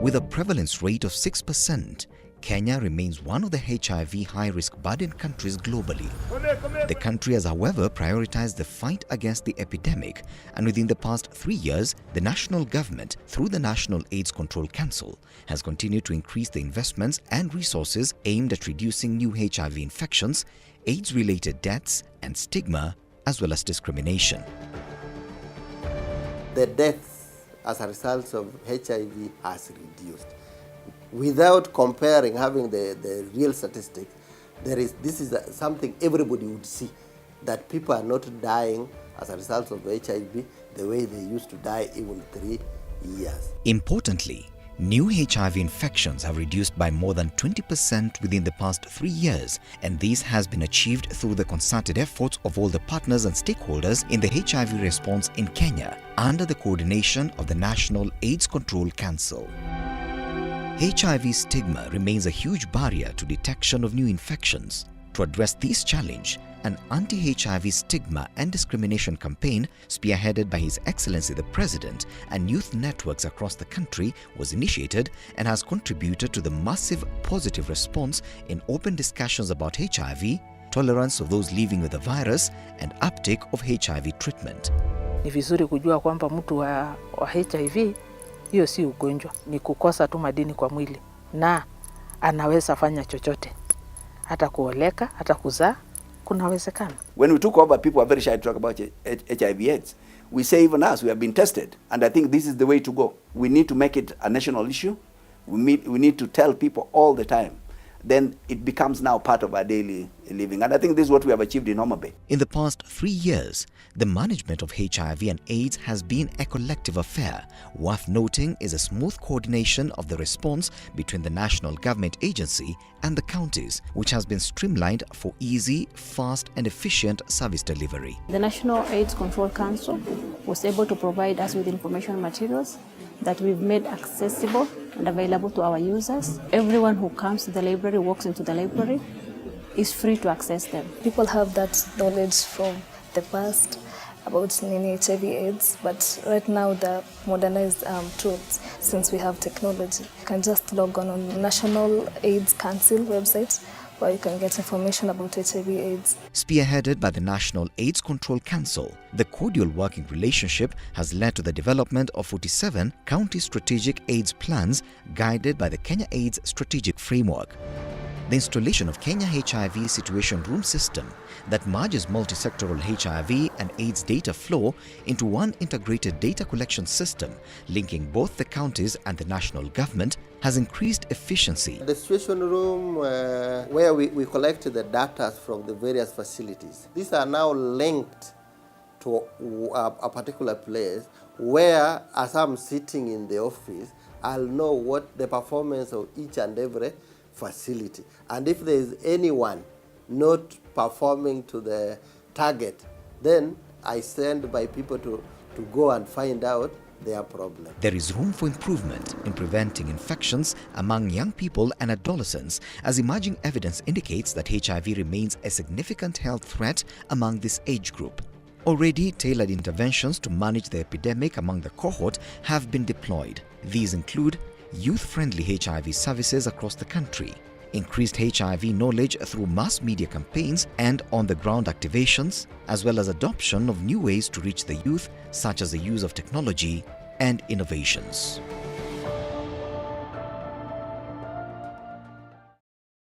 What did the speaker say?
With a prevalence rate of 6%, Kenya remains one of the HIV high-risk burden countries globally. The country has, however, prioritized the fight against the epidemic, and within the past 3 years, the national government, through the National AIDS Control Council, has continued to increase the investments and resources aimed at reducing new HIV infections, AIDS-related deaths, and stigma, as well as discrimination. The deaths as a result of HIV has reduced. Without comparing, having the real statistics, this is something everybody would see, that people are not dying as a result of HIV the way they used to die even 3 years. Importantly, new HIV infections have reduced by more than 20% within the past 3 years, and this has been achieved through the concerted efforts of all the partners and stakeholders in the HIV response in Kenya under the coordination of the National AIDS Control Council. HIV stigma remains a huge barrier to detection of new infections. To address this challenge, an anti-HIV stigma and discrimination campaign spearheaded by His Excellency the President and youth networks across the country was initiated and has contributed to the massive positive response in open discussions about HIV, tolerance of those living with the virus, and uptake of HIV treatment. Ni vizuri kujua kwamba mtu wa HIV hiyo si ugonjwa, ni kukosa tu madini kwa mwili, na anaweza fanya chochote, hata kuoleka, hata kuzaa, kunawezekana. When we took over, people are very shy to talk about HIV/AIDS. We say even us, we have been tested, and I think this is the way to go. We need to make it a national issue. We need to tell people all the time. Then it becomes now part of our daily living. And I think this is what we have achieved in Homa Bay. In the past 3 years, the management of HIV and AIDS has been a collective affair. Worth noting is a smooth coordination of the response between the national government agency and the counties, which has been streamlined for easy, fast and efficient service delivery. The National AIDS Control Council was able to provide us with information materials that we've made accessible and available to our users. Everyone who comes to the library, walks into the library, is free to access them. People have that knowledge from the past about HIV/AIDS, but right now the modernized tools, since we have technology, you can just log on National AIDS Council website, where you can get information about HIV/AIDS. Spearheaded by the National AIDS Control Council, the cordial working relationship has led to the development of 47 county strategic AIDS plans guided by the Kenya AIDS Strategic Framework. The installation of Kenya HIV Situation Room system that merges multi-sectoral HIV and AIDS data flow into one integrated data collection system linking both the counties and the national government has increased efficiency. The situation room where we collect the data from the various facilities, these are now linked to a particular place where, as I'm sitting in the office, I'll know what the performance of each and every facility. And if there is anyone not performing to the target, then I send my people to go and find out their problem. There is room for improvement in preventing infections among young people and adolescents, as emerging evidence indicates that HIV remains a significant health threat among this age group. Already, tailored interventions to manage the epidemic among the cohort have been deployed. These include youth-friendly HIV services across the country, increased HIV knowledge through mass media campaigns and on-the-ground activations, as well as adoption of new ways to reach the youth, such as the use of technology and innovations.